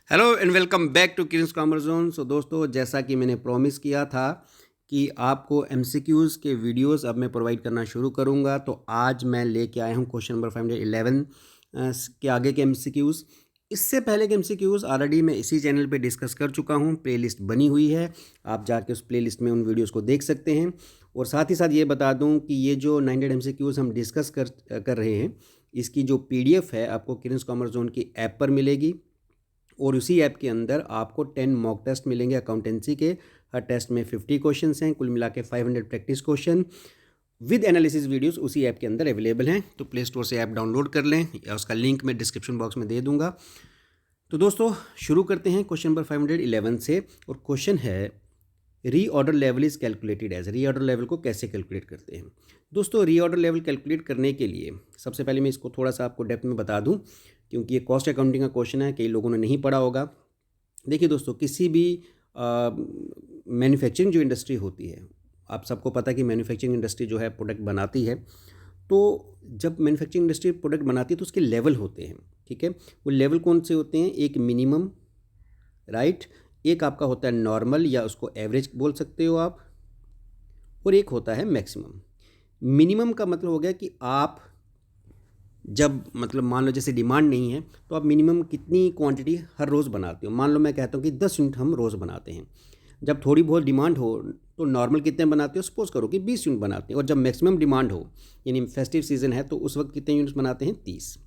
Hello and welcome back to kids commerce zone. So दोस्तों, जैसा कि मैंने प्रॉमिस किया था कि आपको एमसीक्यूज़ के वीडियोस अब मैं प्रोवाइड करना शुरू करूंगा, तो आज मैं लेके आया हूं क्वेश्चन नंबर 511 के आगे के एमसीक्यूज़। इससे पहले के एमसीक्यूज़ ऑलरेडी मैं इसी चैनल पे डिस्कस कर चुका हूं, प्लेलिस्ट बनी हुई है, आप जाके उस प्लेलिस्ट में उन वीडियोज़ को देख सकते हैं। और साथ ही साथ ये बता दूँ कि ये जो 900 एमसीक्यूज़ हम डिस्कस कर रहे हैं, इसकी जो PDF है आपको किड्स कॉमर्स जोन की ऐप पर मिलेगी। और उसी ऐप के अंदर आपको 10 मॉक टेस्ट मिलेंगे अकाउंटेंसी के। हर टेस्ट में 50 क्वेश्चंस हैं, कुल मिला के 500 practice question with analysis videos उसी ऐप के अंदर अवेलेबल हैं। तो प्ले स्टोर से ऐप डाउनलोड कर लें या उसका लिंक मैं डिस्क्रिप्शन बॉक्स में दे दूंगा। तो दोस्तों, शुरू करते हैं क्वेश्चन नंबर 511 से। और क्वेश्चन है, reorder level is calculated as. Reorder level को कैसे कैलकुलेट करते हैं दोस्तों? रीऑर्डर लेवल कैलकुलेट करने के लिए सबसे पहले मैं इसको थोड़ा सा आपको डेप्थ में बता दूं, क्योंकि ये कॉस्ट अकाउंटिंग का क्वेश्चन है, कई लोगों ने नहीं पढ़ा होगा। देखिए दोस्तों, किसी भी मैन्युफैक्चरिंग जो इंडस्ट्री होती है, आप सबको पता है कि मैन्युफैक्चरिंग इंडस्ट्री जो है प्रोडक्ट बनाती है। तो जब मैन्युफैक्चरिंग इंडस्ट्री प्रोडक्ट बनाती है तो उसके लेवल होते हैं, ठीक है। वो लेवल कौन से होते हैं? एक मिनिमम, राइट, एक आपका होता है नॉर्मल या उसको एवरेज बोल सकते हो आप, और एक होता है मैक्सिमम। मिनिमम का मतलब हो गया कि आप जब मतलब मान लो जैसे डिमांड नहीं है तो आप मिनिमम कितनी क्वांटिटी हर रोज़ बनाते हो। मान लो मैं कहता हूँ कि 10 यूनिट हम रोज़ बनाते हैं। जब थोड़ी बहुत डिमांड हो तो नॉर्मल कितने बनाते हो? सपोज करो कि 20 यूनिट बनाते हैं। और जब मैक्सिमम डिमांड हो, यानी फेस्टिव सीजन है, तो उस वक्त कितने यूनिट्स बनाते हैं? 30।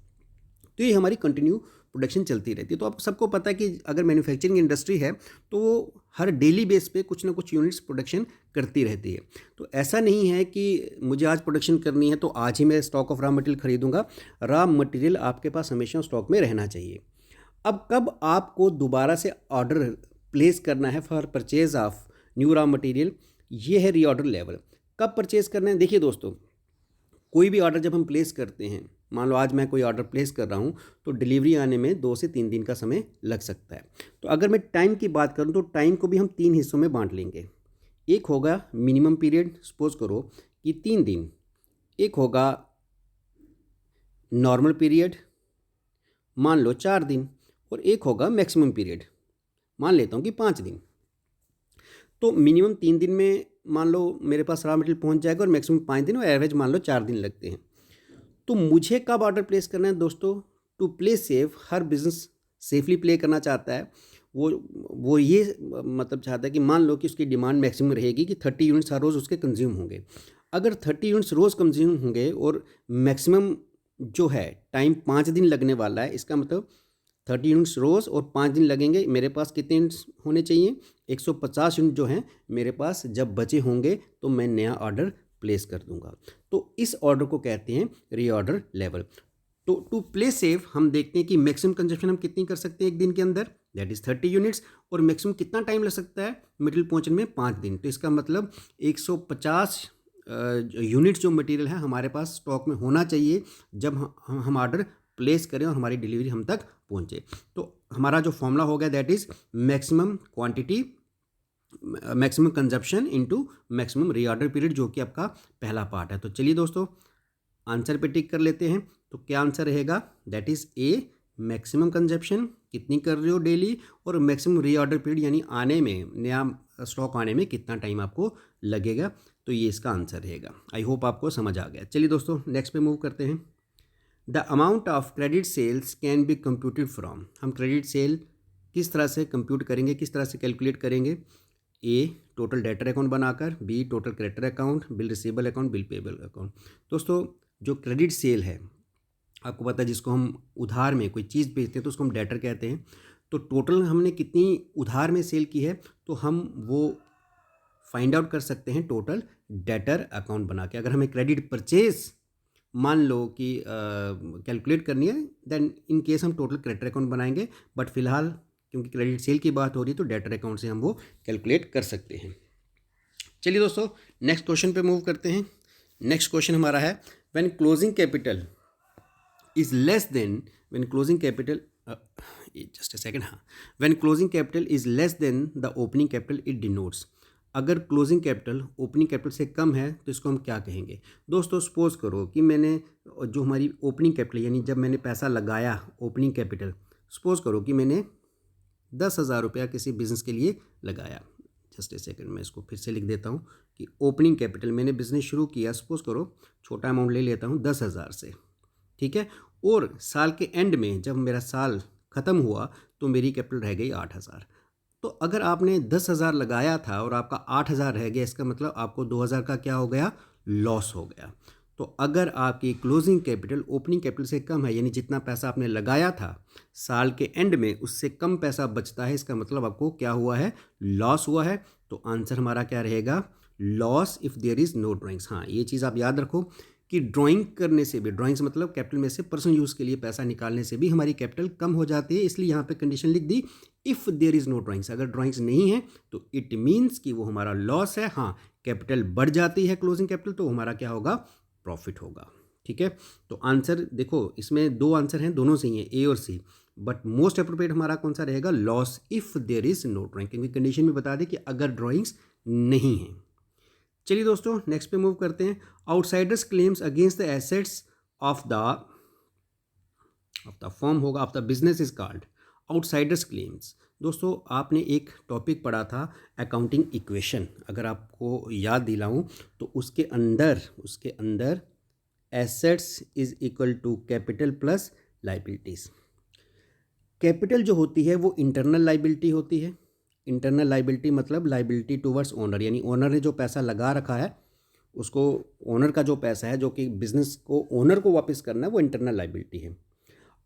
तो ये हमारी कंटिन्यू प्रोडक्शन चलती रहती है। तो आप सबको पता है कि अगर मैन्युफैक्चरिंग इंडस्ट्री है तो वो हर डेली बेस पे कुछ ना कुछ यूनिट्स प्रोडक्शन करती रहती है। तो ऐसा नहीं है कि मुझे आज प्रोडक्शन करनी है तो आज ही मैं स्टॉक ऑफ रॉ मटेरियल खरीदूंगा। रॉ मटेरियल आपके पास हमेशा स्टॉक में रहना चाहिए। अब कब आपको दोबारा से ऑर्डर प्लेस करना है for purchase of new raw material, ये है रीऑर्डर लेवल। कब परचेज करना है? देखिए दोस्तों, कोई भी ऑर्डर जब हम प्लेस करते हैं, मान लो आज मैं कोई ऑर्डर प्लेस कर रहा हूँ, तो डिलीवरी आने में 2 से 3 दिन का समय लग सकता है। तो अगर मैं टाइम की बात करूँ तो टाइम को भी हम 3 हिस्सों में बांट लेंगे। एक होगा मिनिमम पीरियड, सपोज करो कि 3 दिन। एक होगा नॉर्मल पीरियड, मान लो 4 दिन। और एक होगा मैक्सिमम पीरियड, मान लेता हूँ कि 5 दिन। तो मिनिमम 3 दिन में मान लो मेरे पास रॉ मटेरियल पहुँच जाएगा, और मैक्सिमम 5 दिन, और एवरेज मान लो 4 दिन लगते हैं। तो मुझे कब ऑर्डर प्लेस करना है दोस्तों? टू प्ले सेफ, हर बिजनेस सेफली प्ले करना चाहता है। वो ये मतलब चाहता है कि मान लो कि उसकी डिमांड मैक्सिमम रहेगी कि 30 यूनिट्स हर रोज़ उसके कंज्यूम होंगे। अगर 30 यूनिट्स रोज़ कंज्यूम होंगे और मैक्सिमम जो है टाइम 5 दिन लगने वाला है, इसका मतलब 30 यूनिट्स रोज़ और 5 दिन लगेंगे। मेरे पास कितने यूनिट्स होने चाहिए? 150 यूनिट जो हैं मेरे पास जब बचे होंगे तो मैं नया ऑर्डर प्लेस कर दूंगा। तो इस ऑर्डर को कहते हैं रीऑर्डर लेवल। तो टू प्ले सेफ हम देखते हैं कि मैक्सिमम कंजप्शन हम कितनी कर सकते हैं एक दिन के अंदर, दैट इज 30 यूनिट्स। और मैक्सिमम कितना टाइम लग सकता है मटेरियल पहुंचने में? 5 दिन। तो इसका मतलब 150 यूनिट्स जो मटेरियल है हमारे पास स्टॉक में होना चाहिए जब हम ऑर्डर प्लेस करें और हमारी डिलीवरी हम तक पहुंचे। तो हमारा जो फॉर्मूला हो गया, that is maximum quantity, maximum consumption into maximum reorder period, जो कि आपका पहला पार्ट है। तो चलिए दोस्तों, आंसर पे टिक कर लेते हैं। तो क्या आंसर रहेगा? That is a, maximum consumption कितनी कर रहे हो डेली, और मैक्सिमम रीऑर्डर पीरियड यानी आने में, नया स्टॉक आने में कितना टाइम आपको लगेगा। तो ये इसका आंसर रहेगा। आई होप आपको समझ आ गया। चलिए दोस्तों, नेक्स्ट पे मूव करते हैं। The amount of credit cells can be computed from. हम क्रेडिट सेल किस तरह से कंप्यूट करेंगे, किस तरह से कैलकुलेट करेंगे? ए, टोटल डेटर अकाउंट बनाकर। B, total creditor account, bill receivable account, bill payable account. दोस्तों, जो क्रेडिट सेल है, आपको पता है जिसको हम उधार में कोई चीज़ बेचते हैं तो उसको हम डेटर कहते हैं। तो टोटल हमने कितनी उधार में सेल की है तो हम वो फाइंड आउट कर सकते हैं टोटल डेटर अकाउंट बना के। अगर हमें क्रेडिट परचेज मान लो कि कैलकुलेट करनी है, देन इन केस हम टोटल क्रेडिटर अकाउंट बनाएंगे। बट फिलहाल क्योंकि क्रेडिट सेल की बात हो रही है तो डेटर अकाउंट से हम वो कैलकुलेट कर सकते हैं। चलिए दोस्तों, नेक्स्ट क्वेश्चन पे मूव करते हैं। नेक्स्ट क्वेश्चन हमारा है, when closing capital is less than, when closing capital, just a second, हाँ, when closing capital is less than the opening capital it denotes. अगर क्लोजिंग कैपिटल ओपनिंग कैपिटल से कम है तो इसको हम क्या कहेंगे? दोस्तों, सपोज करो कि मैंने जो हमारी ओपनिंग कैपिटल यानी जब मैंने पैसा लगाया ओपनिंग कैपिटल, सपोज करो कि मैंने 10,000 रुपया किसी बिज़नेस के लिए लगाया। जस्ट ए सेकंड, मैं इसको फिर से लिख देता हूँ कि ओपनिंग कैपिटल, मैंने बिज़नेस शुरू किया, सपोज करो छोटा अमाउंट ले लेता हूँ 10,000 से, ठीक है। और साल के एंड में जब मेरा साल ख़त्म हुआ तो मेरी कैपिटल रह गई 8,000। तो अगर आपने 10,000 लगाया था और आपका 8,000 रह गया, इसका मतलब आपको 2,000 का क्या हो गया, लॉस हो गया। तो अगर आपकी क्लोजिंग कैपिटल ओपनिंग कैपिटल से कम है, यानी जितना पैसा आपने लगाया था साल के एंड में उससे कम पैसा बचता है, इसका मतलब आपको क्या हुआ है, लॉस हुआ है। तो आंसर हमारा क्या रहेगा, loss if there is no drawings. हाँ, ये चीज़ आप याद रखो कि ड्राइंग करने से भी, ड्राइंग्स मतलब कैपिटल में से पर्सनल यूज़ के लिए पैसा निकालने से भी हमारी कैपिटल कम हो जाती है। इसलिए यहाँ पे कंडीशन लिख दी if there is no drawings. अगर ड्राइंग्स नहीं है तो इट मीन्स कि वो हमारा लॉस है। हाँ, कैपिटल बढ़ जाती है क्लोजिंग कैपिटल तो हमारा क्या होगा, प्रॉफिट होगा। ठीक है, तो आंसर देखो इसमें दो आंसर हैं, दोनों सही हैं, ए और सी, बट मोस्ट अप्रोप्रिएट हमारा कौन सा रहेगा, loss if there is no drawing, क्योंकि कंडीशन में बता दें कि अगर ड्राइंग्स नहीं है। चलिए दोस्तों नेक्स्ट पे मूव करते हैं। Outsiders claims against the assets of the firm होगा, of the business is called outsiders claims. दोस्तों आपने एक टॉपिक पढ़ा था अकाउंटिंग इक्वेशन, अगर आपको याद दिलाऊं तो उसके अंदर assets is equal to capital plus liabilities. Capital जो होती है वो इंटरनल लाइबिलिटी होती है। इंटरनल लाइबिलिटी मतलब लाइबिलिटी टूवर्ड्स ओनर, यानी ओनर ने जो पैसा लगा रखा है उसको, ओनर का जो पैसा है जो कि बिजनेस को ओनर को वापस करना है, वो इंटरनल लाइबिलिटी है।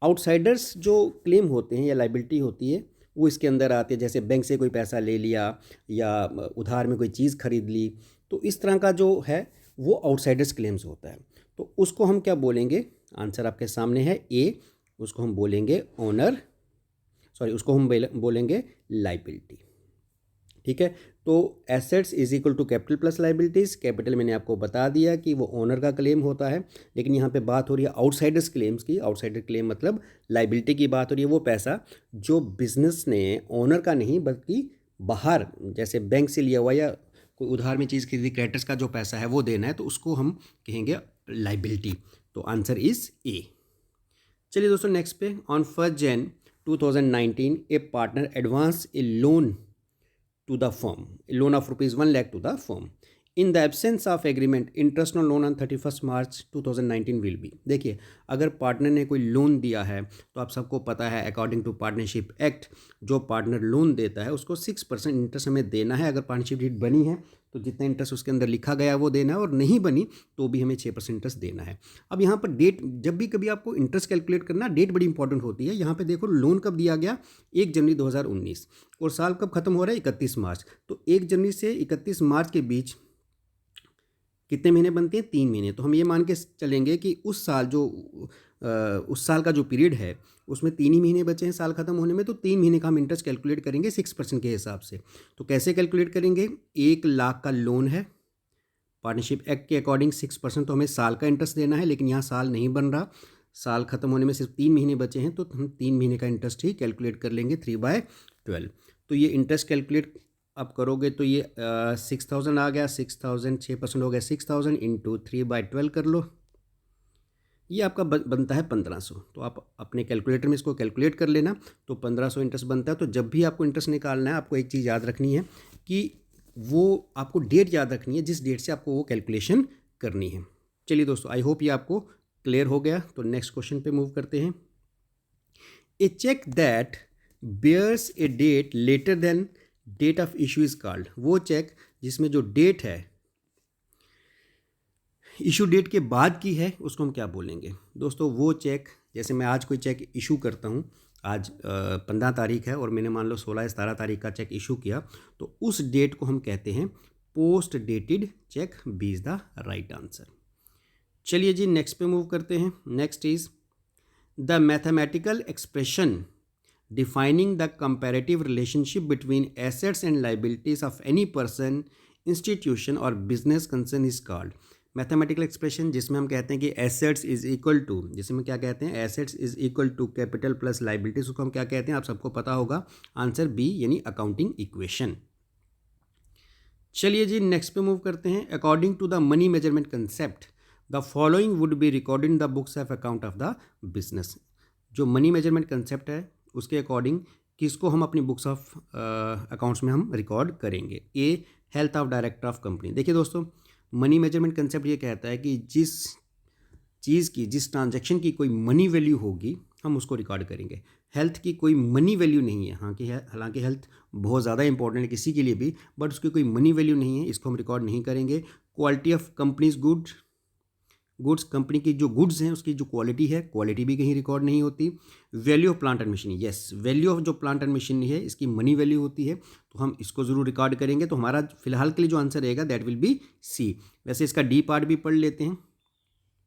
आउटसाइडर्स जो क्लेम होते हैं या लाइबिलिटी होती है वो इसके अंदर आती है, जैसे बैंक से कोई पैसा ले लिया या उधार में कोई चीज़ खरीद ली, तो इस तरह का जो है वो आउटसाइडर्स क्लेम्स होता है। तो उसको हम क्या बोलेंगे, आंसर आपके सामने है ए, उसको हम बोलेंगे ओनर, सॉरी उसको हम बोलेंगे लाइबिलिटी। ठीक है, तो assets is equal to capital plus liabilities. Capital मैंने आपको बता दिया कि वो ओनर का क्लेम होता है, लेकिन यहाँ पे बात हो रही है आउटसाइडर्स क्लेम्स की। आउटसाइडर क्लेम मतलब लाइबिलिटी की बात हो रही है, वो पैसा जो बिजनेस ने ओनर का नहीं बल्कि बाहर जैसे बैंक से लिया हुआ या कोई उधार में चीज़ खरीदी, क्रेडिटर्स का जो पैसा है वो देना है, तो उसको हम कहेंगे लाइबिलिटी। तो आंसर इज ए। चलिए दोस्तों नेक्स्ट पे, on 1 Jan 2019 A partner advance A loan to the firm, a loan of rupees 1 lakh to the firm. In the absence of agreement, interest on loan on 31st March 2019 will be। देखिए अगर partner ने कोई loan दिया है तो आप सबको पता है अकॉर्डिंग टू पार्टनरशिप एक्ट जो पार्टनर लोन देता है उसको 6% इंटरेस्ट हमें देना है। अगर पार्टनरशिप डीड बनी है तो जितना इंटरेस्ट उसके अंदर लिखा गया वो देना है, और नहीं बनी तो भी हमें 6% इंटरेस्ट देना है। अब यहाँ पर डेट, जब भी कभी आपको इंटरेस्ट कैलकुलेट करना, डेट बड़ी इंपॉर्टेंट होती है। यहाँ पे देखो लोन कब दिया गया, 1 जनवरी 2019, और साल कब खत्म हो रहा है, 31 मार्च। तो 1 जनवरी से 31 मार्च के बीच कितने महीने बनते हैं, 3 महीने। तो हम ये मान के चलेंगे कि उस साल का जो पीरियड है उसमें 3 ही महीने बचे हैं साल खत्म होने में, तो 3 महीने का हम इंटरेस्ट कैलकुलेट करेंगे 6% के हिसाब से। तो कैसे कैलकुलेट करेंगे, 1 लाख का लोन है, पार्टनरशिप एक्ट के अकॉर्डिंग 6%, तो हमें साल का इंटरेस्ट देना है, लेकिन यहाँ साल नहीं बन रहा, साल खत्म होने में सिर्फ 3 महीने बचे हैं, तो हम 3 महीने का इंटरेस्ट ही कैलकुलेट कर लेंगे 3/12। तो ये इंटरेस्ट कैलकुलेट आप करोगे तो ये 6,000 आ गया, 6,000 6% हो गया 6,000 इंटू 3/12 कर लो, ये आपका बनता है 1,500। तो आप अपने कैलकुलेटर में इसको कैलकुलेट कर लेना, तो 1,500 इंटरेस्ट बनता है। तो जब भी आपको इंटरेस्ट निकालना है आपको एक चीज़ याद रखनी है कि वो आपको डेट याद रखनी है जिस डेट से आपको वो कैलकुलेशन करनी है। चलिए दोस्तों, आई होप ये आपको क्लियर हो गया। तो नेक्स्ट क्वेश्चन पे मूव करते हैं। A cheque that bears a date later than date of issue is called. वो चेक जिसमें जो डेट है इशू डेट के बाद की है उसको हम क्या बोलेंगे दोस्तों, वो चेक, जैसे मैं आज कोई चेक इशू करता हूँ, आज 15 तारीख है और मैंने मान लो 16-17 तारीख का चेक इशू किया, तो उस डेट को हम कहते हैं post dated cheque. B is the right answer. चलिए जी नेक्स्ट पे मूव करते हैं। Next is the mathematical expression defining the comparative relationship between assets and liabilities of any person, institution or business concern is called। Mathematical expression जिसमें हम कहते हैं कि एसेट्स इज इक्वल टू, जिसमें क्या कहते हैं, assets is equal to capital plus liabilities, उसको हम क्या कहते हैं, आप सबको पता होगा, आंसर बी यानी अकाउंटिंग इक्वेशन। चलिए जी नेक्स्ट पे मूव करते हैं। According to the money measurement concept the following would be recorded in the books of account of the business. जो मनी मेजरमेंट कंसेप्ट है उसके अकॉर्डिंग किसको हम अपनी बुक्स ऑफ अकाउंट्स में हम रिकॉर्ड करेंगे? A, health of director of company. देखिए दोस्तों, मनी मेजरमेंट कंसेप्ट ये कहता है कि जिस चीज़ की, जिस ट्रांजैक्शन की कोई मनी वैल्यू होगी हम उसको रिकॉर्ड करेंगे। हेल्थ की कोई मनी वैल्यू नहीं है, हाँ कि है, हालांकि हेल्थ बहुत ज़्यादा इंपॉर्टेंट है किसी के लिए भी, बट उसकी कोई मनी वैल्यू नहीं है, इसको हम रिकॉर्ड नहीं करेंगे। Quality of companies goods, company की जो गुड्स हैं उसकी जो क्वालिटी है, क्वालिटी भी कहीं रिकॉर्ड नहीं होती। Value of plant and machinery, yes, value of जो प्लांट एंड मशीनरी है इसकी मनी वैल्यू होती है, तो हम इसको ज़रूर रिकॉर्ड करेंगे। तो हमारा फिलहाल के लिए जो आंसर रहेगा दैट विल बी सी। वैसे इसका डी पार्ट भी पढ़ लेते हैं।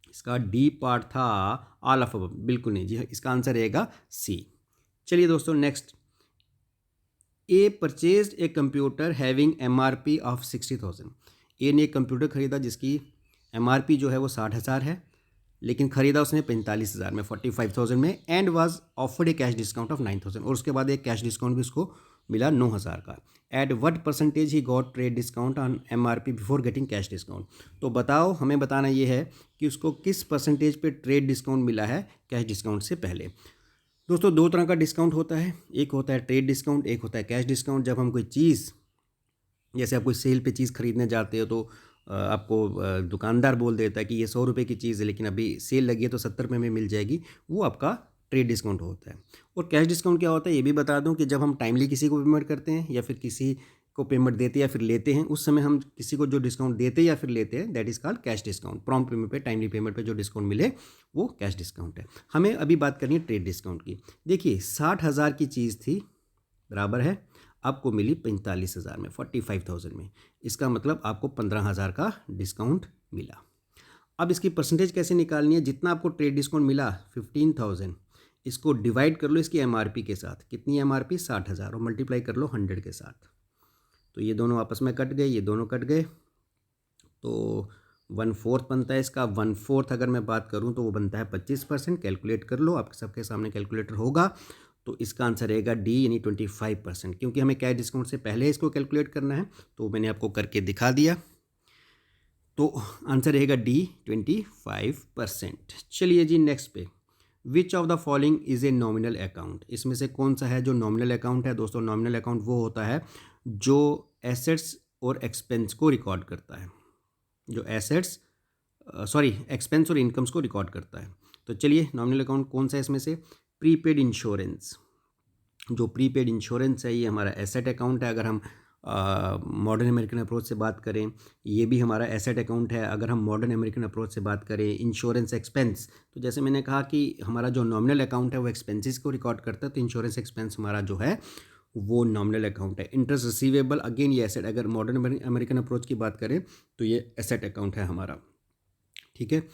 इसका डी पार्ट था ऑल ऑफ अबव, बिल्कुल नहीं जी, इसका आंसर रहेगा सी। चलिए दोस्तों next, A purchased a computer having MRP of 60,000। ए ने एक कंप्यूटर खरीदा जिसकी MRP जो है वो 60,000 है, लेकिन ख़रीदा उसने 45,000 में, 45,000 में, and was offered A cash discount of 9,000, और उसके बाद एक कैश डिस्काउंट भी उसको मिला 9,000 का। At what percentage he got trade discount on MRP before getting cash discount. तो बताओ, हमें बताना ये है कि उसको किस परसेंटेज पे ट्रेड डिस्काउंट मिला है कैश डिस्काउंट से पहले। दोस्तों दो तरह का डिस्काउंट होता है, एक होता है ट्रेड डिस्काउंट, एक होता है कैश डिस्काउंट। जब हम कोई चीज़, जैसे आप कोई सेल पे चीज़ खरीदने जाते हो तो आपको दुकानदार बोल देता है कि ये 100 रुपये की चीज़ है लेकिन अभी सेल लगी है तो 70 रुपये में मिल जाएगी, वो आपका ट्रेड डिस्काउंट होता है। और कैश डिस्काउंट क्या होता है ये भी बता दूं कि जब हम टाइमली किसी को पेमेंट करते हैं या फिर किसी को पेमेंट देते या फिर लेते हैं, उस समय हम किसी को जो डिस्काउंट देते या फिर लेते हैं that is called cash discount. Prompt payment पे, टाइमली पेमेंट पे जो डिस्काउंट मिले वो कैश डिस्काउंट है। हमें अभी बात करनी है ट्रेड डिस्काउंट की। देखिए 60,000 की चीज़ थी, बराबर है, आपको मिली 45,000 में, 45,000 में, इसका मतलब आपको 15,000 का डिस्काउंट मिला। अब इसकी परसेंटेज कैसे निकालनी है? जितना आपको ट्रेड डिस्काउंट मिला 15,000, इसको डिवाइड कर लो इसकी MRP के साथ। कितनी MRP? 60,000, और मल्टीप्लाई कर लो 100 के साथ। तो ये दोनों आपस में कट गए, ये दोनों कट गए, तो 1/4 बनता है इसका। 1/4 अगर मैं बात करूँ तो वो बनता है 25%। कैलकुलेट कर लो, आपके सबके सामने कैलकुलेटर होगा, तो इसका आंसर रहेगा डी, यानी 25%। क्योंकि हमें कैश डिस्काउंट से पहले इसको कैलकुलेट करना है तो मैंने आपको करके दिखा दिया, तो आंसर रहेगा डी, 25%। चलिए जी नेक्स्ट पे, विच of the following is a nominal account. इसमें से कौन सा है जो नॉमिनल अकाउंट है? दोस्तों नॉमिनल अकाउंट वो होता है जो एसेट्स और एक्सपेंस को रिकॉर्ड करता है, जो एसेट्स एक्सपेंस और इनकम्स को रिकॉर्ड करता है। तो चलिए नॉमिनल अकाउंट कौन सा है इसमें से? Prepaid insurance. जो प्रीपेड इंश्योरेंस है ये हमारा एसेट अकाउंट है। अगर हम मॉडर्न अमेरिकन अप्रोच से बात करें, ये भी हमारा एसेट अकाउंट है। अगर हम मॉडर्न अमेरिकन अप्रोच से बात करें, इंश्योरेंस एक्सपेंस, तो जैसे मैंने कहा कि हमारा जो नॉमिनल अकाउंट है वो एक्सपेंसेस को रिकॉर्ड करता है, तो इंश्योरेंस एक्सपेंस हमारा जो है वो नॉमिनल अकाउंट है। इंटरेस्ट रिसीवेबल, अगेन ये एसेट, अगर मॉडर्न अमेरिकन अप्रोच की बात करें तो ये एसेट अकाउंट है हमारा, ठीक है।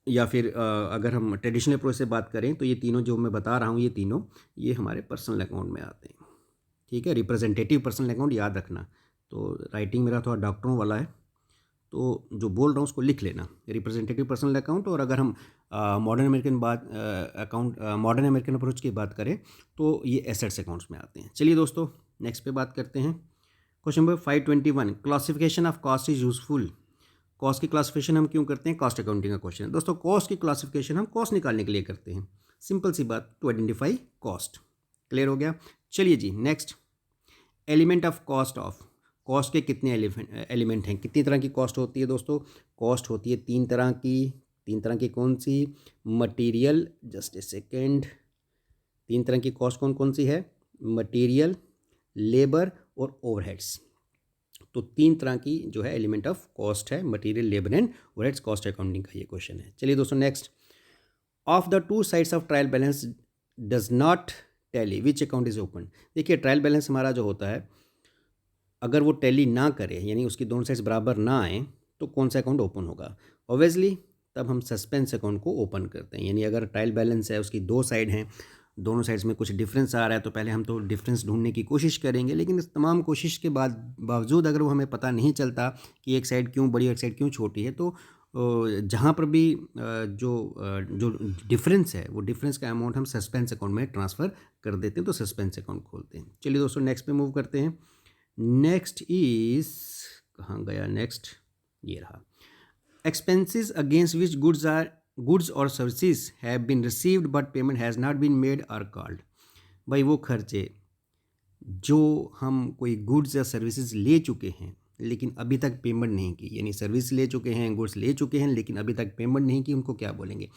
या फिर अगर हम ट्रेडिशनल अप्रोच से बात करें तो ये तीनों जो मैं बता रहा हूँ, ये तीनों ये हमारे पर्सनल अकाउंट में आते हैं, ठीक है। रिप्रेजेंटेटिव पर्सनल अकाउंट याद रखना। तो राइटिंग मेरा थोड़ा डॉक्टरों वाला है, तो जो बोल रहा हूँ उसको लिख लेना, रिप्रेजेंटेटिव पर्सनल अकाउंट। और अगर हम मॉडर्न अमेरिकन अप्रोच की बात करें तो ये एसेट्स अकाउंट्स में आते हैं। चलिए दोस्तों नेक्स्ट पे बात करते हैं। Question number 521, classification of cost is useful. Cost की क्लासिफिकेशन हम क्यों करते हैं? कॉस्ट अकाउंटिंग का क्वेश्चन है दोस्तों। कॉस्ट की क्लासिफिकेशन हम कॉस्ट निकालने के लिए करते हैं, सिंपल सी बात, टू आइडेंटिफाई कॉस्ट। क्लियर हो गया? चलिए जी next, element of cost of. Cost के कितने एलिमेंट हैं? कितनी तरह की कॉस्ट होती है दोस्तों? कॉस्ट होती है तीन तरह की। तीन तरह की कौन सी? मटेरियल, जस्ट ए सेकेंड, तीन तरह की कॉस्ट कौन कौन सी है? मटेरियल, लेबर और ओवरहेड्स। तो तीन तरह की जो है एलिमेंट ऑफ कॉस्ट है, material, labour and overheads. Cost accounting का ये क्वेश्चन है। चलिए दोस्तों next, of the two sides of trial balance does not tally, which account is open. देखिए ट्रायल बैलेंस हमारा जो होता है, अगर वो टैली ना करे, यानी उसकी दोनों साइड्स बराबर ना आए, तो कौन सा अकाउंट ओपन होगा? ऑब्वियसली तब हम सस्पेंस अकाउंट को ओपन करते हैं। यानी अगर ट्रायल बैलेंस है, उसकी दो साइड हैं, दोनों साइड्स में कुछ डिफरेंस आ रहा है, तो पहले हम तो डिफरेंस ढूंढने की कोशिश करेंगे, लेकिन इस तमाम कोशिश के बावजूद अगर वो हमें पता नहीं चलता कि एक साइड क्यों बड़ी, एक साइड क्यों छोटी है, तो जहाँ पर भी जो डिफरेंस है, वो डिफरेंस का अमाउंट हम सस्पेंस अकाउंट में ट्रांसफ़र कर देते हैं, तो सस्पेंस अकाउंट खोलते हैं। चलिए दोस्तों नेक्स्ट पे मूव करते हैं। नेक्स्ट इज, कहाँ गया नेक्स्ट, ये रहा, एक्सपेंसेस अगेंस्ट विच गुड्स और services have been received but payment has not been made are called. भाई वो खर्चे जो हम कोई गुड्स या सर्विसेज ले चुके हैं लेकिन अभी तक पेमेंट नहीं की, यानी सर्विस ले चुके हैं, गुड्स ले चुके हैं लेकिन अभी तक पेमेंट नहीं की, उनको क्या बोलेंगे?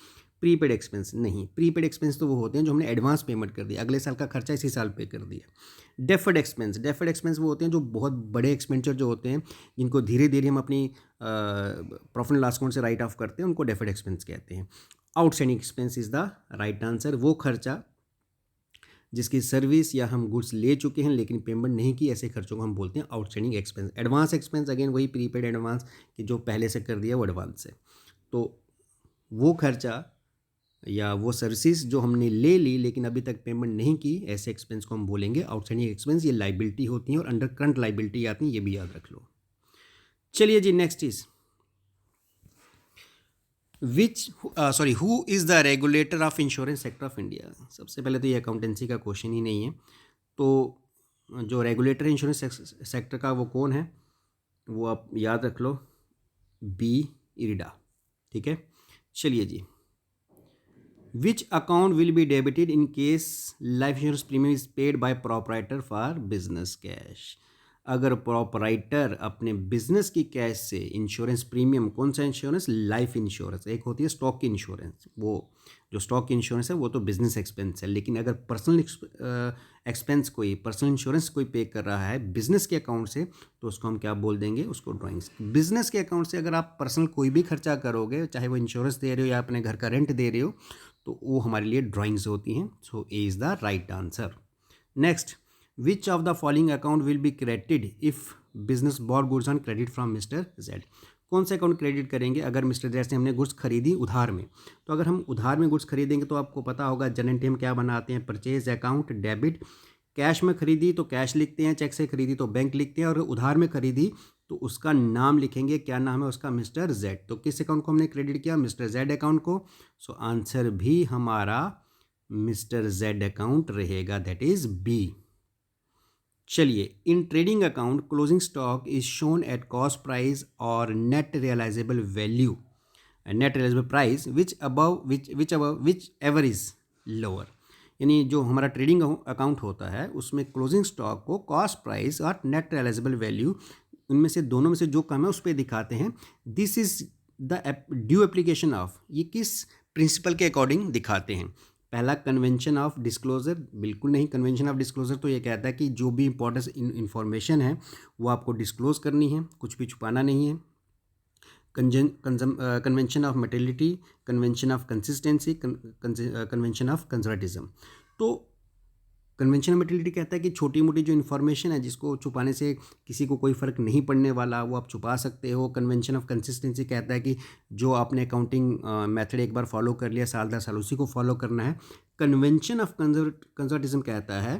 Prepaid expense. नहीं, प्रीपेड एक्सपेंस तो वो होते हैं जो हमने एडवांस पेमेंट कर दिया, अगले साल का खर्चा इसी साल पे कर दिया। Deferred expense. डेफर्ड एक्सपेंस वो होते हैं जो बहुत बड़े एक्सपेंडिचर जो होते हैं, जिनको धीरे धीरे हम अपनी प्रॉफिट एंड लॉस अकाउंट से राइट ऑफ करते हैं, उनको डेफर्ड एक्सपेंस कहते हैं। Outstanding expense is the right answer. वो खर्चा जिसकी सर्विस या हम गुड्स ले चुके हैं लेकिन पेमेंट नहीं की, ऐसे खर्चों को हम बोलते हैं outstanding expense. Advance expense again वही प्रीपेड एडवांस कि जो पहले से कर दिया वो एडवांस है। तो वो खर्चा या वो सर्विसेज जो हमने ले ली लेकिन अभी तक पेमेंट नहीं की, ऐसे एक्सपेंस को हम बोलेंगे आउटस्टैंडिंग एक्सपेंस। ये लाइबिलिटी होती हैं और अंडर करंट लाइबिलिटी आती हैं, ये भी याद रख लो। चलिए जी, next is who is the regulator of insurance sector of India. सबसे पहले तो ये अकाउंटेंसी का क्वेश्चन ही नहीं है, तो जो रेगुलेटर इंश्योरेंस सेक्टर का वो कौन है, वो आप याद रख लो, बी इरिडा। ठीक है, चलिए जी। Which account will be debited in case life insurance premium is paid by proprietor for business cash. अगर प्रोपराइटर अपने बिजनेस की कैश से इंश्योरेंस प्रीमियम, कौन सा इंश्योरेंस? Life insurance. एक होती है स्टॉक की इंश्योरेंस, वो जो स्टॉक की इंश्योरेंस है वो तो बिजनेस एक्सपेंस है, लेकिन अगर पर्सनल एक्सपेंस कोई, पर्सनल इंश्योरेंस कोई पे कर रहा है बिजनेस के अकाउंट से, तो उसको हम क्या बोल देंगे? उसको ड्राइंग्स। बिजनेस के अकाउंट से अगर आप पर्सनल कोई भी खर्चा करोगे, चाहे वो इंश्योरेंस दे रहे हो या अपने घर का रेंट दे रहे हो, तो वो हमारे लिए ड्राइंग्स होती हैं। So A is the right answer. Next, which of the following account will be credited if business bought goods on credit from mister Z. कौन सा अकाउंट क्रेडिट करेंगे अगर मिस्टर जेड से हमने गुड्स खरीदी उधार में? तो अगर हम उधार में गुड्स खरीदेंगे तो आपको पता होगा जनरली हम क्या बनाते हैं? Purchase account debit. कैश में खरीदी तो कैश लिखते हैं, चेक से खरीदी तो बैंक लिखते हैं, और उधार में खरीदी तो उसका नाम लिखेंगे। क्या नाम है उसका? Mister Z. तो किस अकाउंट को हमने क्रेडिट किया? मिस्टर जेड अकाउंट को। सो आंसर भी हमारा मिस्टर जेड अकाउंट रहेगा, दैट इज बी। चलिए, in trading account closing stock is shown at cost price और net realisable value, net realisable price whichever is lower. यानी जो हमारा ट्रेडिंग अकाउंट होता है उसमें क्लोजिंग स्टॉक को कॉस्ट प्राइस और नेट रियलाइजेबल वैल्यू, उनमें से दोनों में से जो कम है उस पर दिखाते हैं। This is the due application of, ये किस प्रिंसिपल के अकॉर्डिंग दिखाते हैं? पहला, कन्वेंशन ऑफ डिस्क्लोजर। बिल्कुल नहीं, कन्वेंशन ऑफ डिस्क्लोजर तो ये कहता है कि जो भी इंपॉर्टेंट इन्फॉर्मेशन है वो आपको डिस्क्लोज करनी है, कुछ भी छुपाना नहीं है। Convention of materiality, convention of consistency, convention of conservatism. तो कन्वेंशन ऑफ मटेरियलिटी कहता है कि छोटी मोटी जो इन्फॉर्मेशन है जिसको छुपाने से किसी को कोई फ़र्क नहीं पड़ने वाला, वो आप छुपा सकते हो। कन्वेंशन ऑफ कंसिस्टेंसी कहता है कि जो आपने अकाउंटिंग मेथड एक बार फॉलो कर लिया साल दर साल, उसी को फॉलो करना है। कन्वेंशन ऑफ कंजर्वेटिज्म कहता है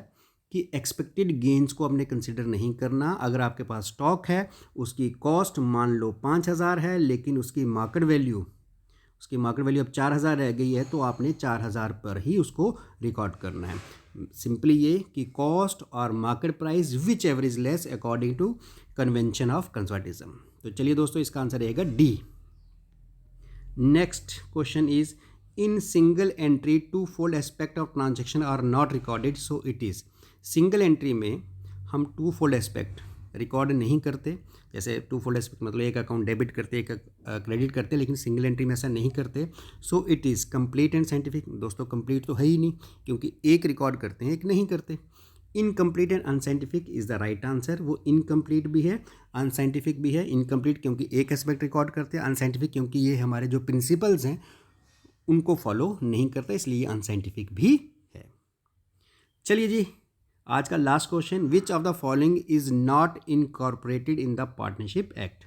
कि एक्सपेक्टेड गेंस को आपने कंसिडर नहीं करना। अगर आपके पास स्टॉक है, उसकी कॉस्ट मान लो 5,000 है, लेकिन उसकी मार्केट वैल्यू अब 4,000 रह गई है, तो आपने 4,000 पर ही उसको रिकॉर्ड करना है। सिंपली ये कि कॉस्ट और market price whichever is less according to convention of conservatism. तो चलिए दोस्तों, इसका आंसर रहेगा D. Next question is, in single entry two fold aspect of transaction are not recorded, so it is. Single entry में हम to fold aspect record नहीं करते। जैसे टू फोल्ड एस्पेक्ट मतलब एक अकाउंट डेबिट करते, एक क्रेडिट करते, लेकिन सिंगल एंट्री में ऐसा नहीं करते। सो it is complete and scientific. दोस्तों कंप्लीट तो है ही नहीं, क्योंकि एक रिकॉर्ड करते हैं, एक नहीं करते। Incomplete and unscientific is the right answer. वो इनकम्प्लीट भी है, अनसाइंटिफिक भी है। इनकम्प्लीट क्योंकि एक एस्पेक्ट रिकॉर्ड करते हैं, अनसाइंटिफिक क्योंकि ये हमारे जो प्रिंसिपल्स हैं उनको फॉलो नहीं करता, इसलिए अनसाइंटिफिक भी है। चलिए जी, आज का last question, which of the following is not incorporated in the partnership act.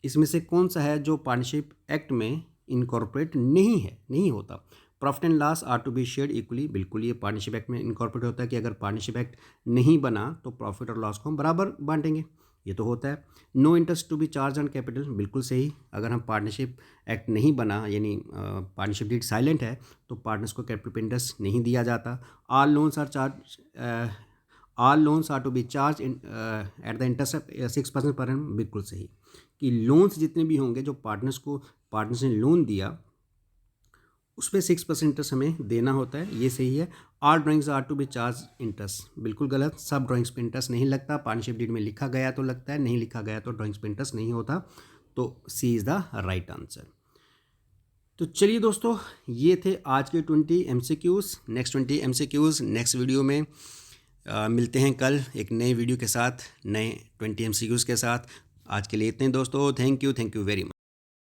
इसमें से कौन सा है जो पार्टनरशिप एक्ट में इनकॉर्पोरेट नहीं होता? Profit and loss are to be shared equally. बिल्कुल, ये पार्टनरशिप एक्ट में इनकॉर्पोरेट होता है कि अगर पार्टनरशिप एक्ट नहीं बना तो प्रॉफिट और लॉस को हम बराबर बांटेंगे, ये तो होता है। No interest to be charge on capital, बिल्कुल सही। अगर हम पार्टनरशिप एक्ट नहीं बना, यानी पार्टनरशिप डीड साइलेंट है, तो पार्टनर्स को कैपिटल पे इंटरेस्ट नहीं दिया जाता। All loans are to be charge at the interest 6% per annum, बिल्कुल सही। कि लोन्स जितने भी होंगे जो पार्टनर्स ने लोन दिया, उस पर 6% इंटरेस्ट हमें देना होता है, ये सही है। All drawings are to be charge interest, बिल्कुल गलत। सब ड्राइंग्स पे इंटरेस्ट नहीं लगता। पार्टनरशिप डीड में लिखा गया तो लगता है, नहीं लिखा गया तो ड्राइंग्स पे इंटरेस्ट नहीं होता। तो सी इज़ द राइट आंसर। तो चलिए दोस्तों, ये थे आज के 20 MCQs। Next 20 MCQs next video में मिलते हैं कल एक नए वीडियो के साथ, नए 20 MCQs के साथ। आज के लिए इतने दोस्तों, थैंक यू वेरी मच।